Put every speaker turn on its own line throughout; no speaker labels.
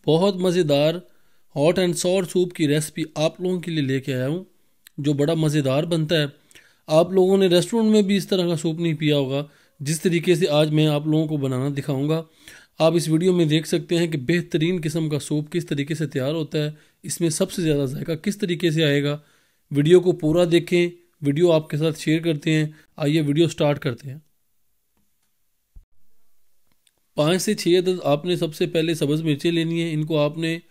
बहुत मज़ेदार hot and sour soup की रेसिपी आप लोगों के लिए लेके आया हूँ, जो बड़ा मज़ेदार बनता है। आप लोगों ने रेस्टोरेंट में भी इस तरह का सूप नहीं पिया होगा, जिस तरीके से आज मैं आप लोगों को बनाना दिखाऊंगा। आप इस वीडियो में देख सकते हैं कि बेहतरीन किस्म का सूप किस तरीके से तैयार होता है, इसमें सबसे ज़्यादा जायका किस तरीके से आएगा। वीडियो को पूरा देखें, वीडियो आपके साथ शेयर करते हैं। आइए वीडियो स्टार्ट करते हैं। 5 से 6 अदद आपने सबसे पहले सब्ज़ मिर्चें लेनी है। इनको आपने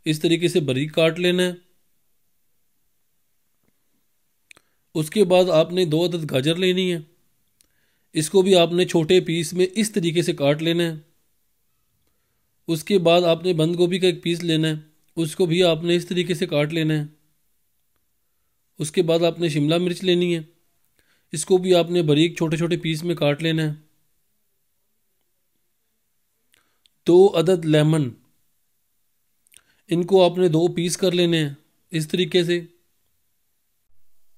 इस तरीके से बारीक काट लेना है। उसके बाद आपने 2 अदद गाजर लेनी है। इसको भी आपने छोटे पीस में इस तरीके से काट लेना है। उसके बाद आपने बंद गोभी का एक पीस लेना है, उसको भी आपने इस तरीके से काट लेना है। उसके बाद आपने शिमला मिर्च लेनी है, इसको भी आपने बारीक छोटे छोटे पीस में काट लेना है। 2 अदद लेमन, इनको आपने 2 पीस कर लेने हैं इस तरीके से।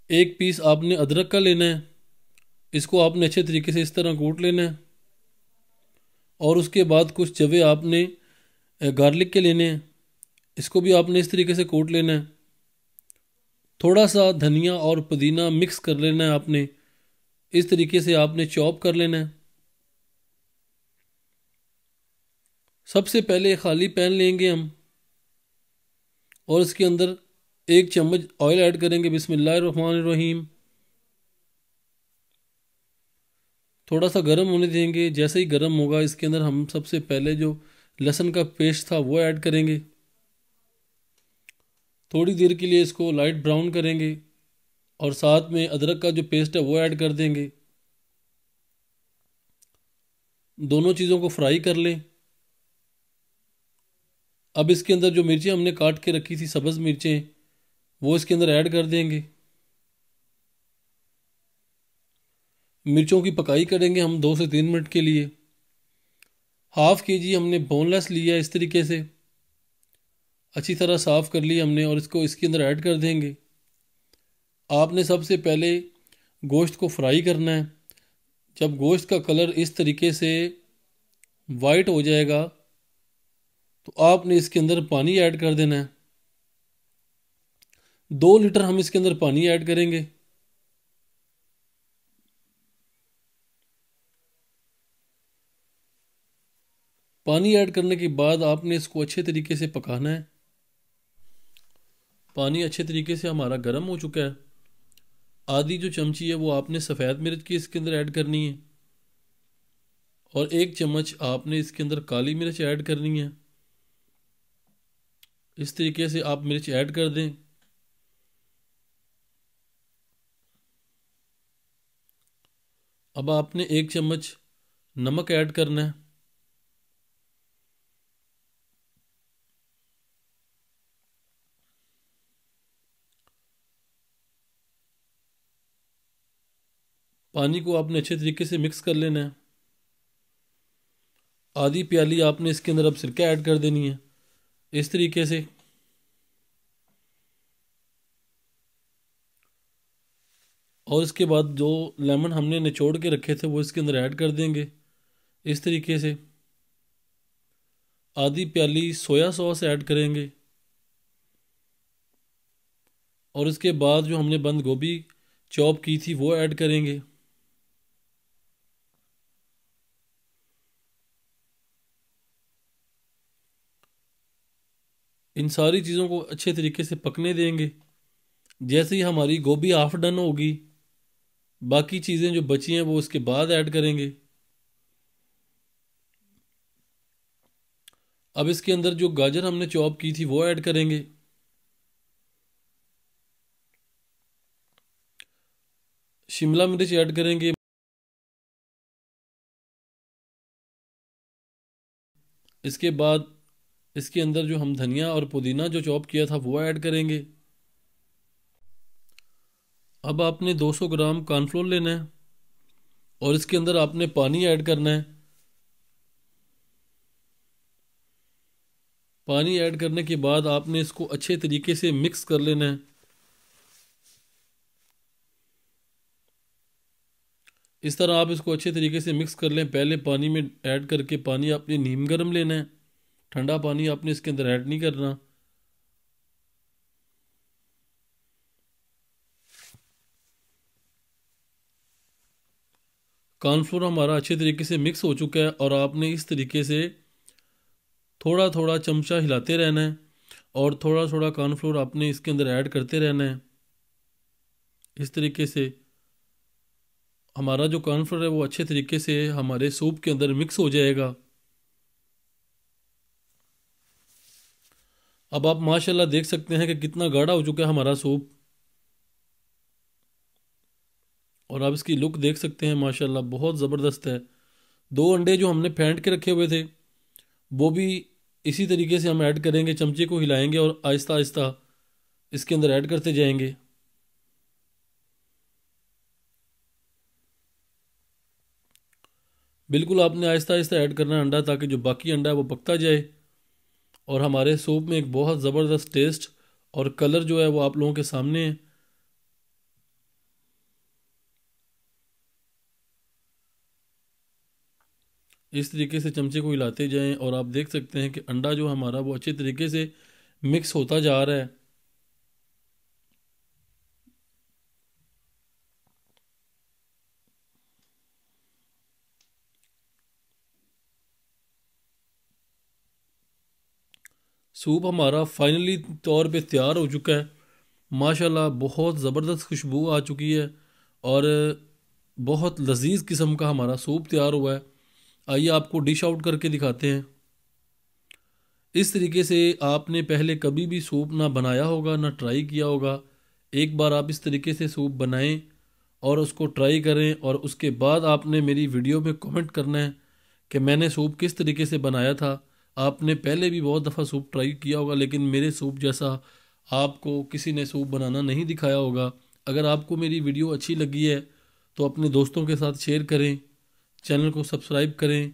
एक पीस आपने अदरक का लेना है, इसको आपने अच्छे तरीके से इस तरह कूट लेना है। और उसके बाद कुछ जवे आपने गार्लिक के लेने हैं, इसको भी आपने इस तरीके से कूट लेना है। थोड़ा सा धनिया और पुदीना मिक्स कर लेना है आपने, इस तरीके से आपने चॉप कर लेना है। सबसे पहले खाली पैन लेंगे हम और इसके अंदर 1 चम्मच ऑयल ऐड करेंगे। बिस्मिल्लाहिर्रहमानिर्रहीम। थोड़ा सा गर्म होने देंगे। जैसे ही गर्म होगा, इसके अंदर हम सबसे पहले जो लहसुन का पेस्ट था वो ऐड करेंगे। थोड़ी देर के लिए इसको लाइट ब्राउन करेंगे और साथ में अदरक का जो पेस्ट है वो ऐड कर देंगे। दोनों चीज़ों को फ्राई कर लें। अब इसके अंदर जो मिर्चें हमने काट के रखी थी, सब्ज़ मिर्चें, वो इसके अंदर ऐड कर देंगे। मिर्चों की पकाई करेंगे हम 2 से 3 मिनट के लिए। ½ kg हमने बोनलेस लिया इस तरीके से, अच्छी तरह साफ़ कर लिया हमने और इसको इसके अंदर ऐड कर देंगे। आपने सबसे पहले गोश्त को फ्राई करना है। जब गोश्त का कलर इस तरीके से वाइट हो जाएगा तो आपने इसके अंदर पानी ऐड कर देना है। 2 लीटर हम इसके अंदर पानी ऐड करेंगे। पानी ऐड करने के बाद आपने इसको अच्छे तरीके से पकाना है। पानी अच्छे तरीके से हमारा गर्म हो चुका है। आधी जो चमची है वो आपने सफ़ेद मिर्च की इसके अंदर ऐड करनी है और 1 चम्मच आपने इसके अंदर काली मिर्च ऐड करनी है। इस तरीके से आप मिर्च ऐड कर दें। अब आपने 1 चम्मच नमक ऐड करना है। पानी को आपने अच्छे तरीके से मिक्स कर लेना है। आधी प्याली आपने इसके अंदर अब सिरका ऐड कर देनी है इस तरीके से। और इसके बाद जो लेमन हमने निचोड़ के रखे थे वो इसके अंदर ऐड कर देंगे इस तरीके से। आधी प्याली सोया सॉस ऐड करेंगे और इसके बाद जो हमने बंद गोभी चॉप की थी वो ऐड करेंगे। इन सारी चीज़ों को अच्छे तरीके से पकने देंगे। जैसे ही हमारी गोभी हाफ डन होगी, बाकी चीज़ें जो बची हैं वो उसके बाद ऐड करेंगे। अब इसके अंदर जो गाजर हमने चॉप की थी वो ऐड करेंगे। शिमला मिर्च ऐड करेंगे। इसके बाद इसके अंदर जो हम धनिया और पुदीना जो चॉप किया था वो ऐड करेंगे। अब आपने 200 ग्राम कॉर्नफ्लोर लेना है और इसके अंदर आपने पानी ऐड करना है। पानी ऐड करने के बाद आपने इसको अच्छे तरीके से मिक्स कर लेना है। इस तरह आप इसको अच्छे तरीके से मिक्स कर लें। पहले पानी में ऐड करके पानी आपने नीम गर्म लेना है, ठंडा पानी आपने इसके अंदर ऐड नहीं करना। कॉर्नफ्लोर हमारा अच्छे तरीके से मिक्स हो चुका है और आपने इस तरीके से थोड़ा थोड़ा चमचा हिलाते रहना है और थोड़ा थोड़ा कॉर्नफ्लोर आपने इसके अंदर ऐड करते रहना है। इस तरीके से हमारा जो कॉर्नफ्लोर है वो अच्छे तरीके से हमारे सूप के अंदर मिक्स हो जाएगा। अब आप माशाल्लाह देख सकते हैं कि कितना गाढ़ा हो चुका है हमारा सूप, और आप इसकी लुक देख सकते हैं माशाल्लाह बहुत ज़बरदस्त है। 2 अंडे जो हमने फेंट के रखे हुए थे वो भी इसी तरीके से हम ऐड करेंगे, चमचे को हिलाएंगे और आहिस्ता आहिस्ता इसके अंदर ऐड करते जाएंगे। बिल्कुल आपने आहिस्ता आहिस्ता ऐड करना है अंडा, ताकि जो बाकी अंडा है वो पकता जाए और हमारे सूप में एक बहुत ज़बरदस्त टेस्ट और कलर जो है वो आप लोगों के सामने है। इस तरीके से चमचे को हिलाते जाएं और आप देख सकते हैं कि अंडा जो हमारा वो अच्छे तरीके से मिक्स होता जा रहा है। सूप हमारा फाइनली तौर पे तैयार हो चुका है। माशाल्लाह बहुत ज़बरदस्त खुशबू आ चुकी है और बहुत लजीज किस्म का हमारा सूप तैयार हुआ है। आइए आपको डिश आउट करके दिखाते हैं। इस तरीके से आपने पहले कभी भी सूप ना बनाया होगा ना ट्राई किया होगा। एक बार आप इस तरीके से सूप बनाएं और उसको ट्राई करें और उसके बाद आपने मेरी वीडियो में कमेंट करना है कि मैंने सूप किस तरीके से बनाया था। आपने पहले भी बहुत दफ़ा सूप ट्राई किया होगा लेकिन मेरे सूप जैसा आपको किसी ने सूप बनाना नहीं दिखाया होगा। अगर आपको मेरी वीडियो अच्छी लगी है तो अपने दोस्तों के साथ शेयर करें, चैनल को सब्सक्राइब करें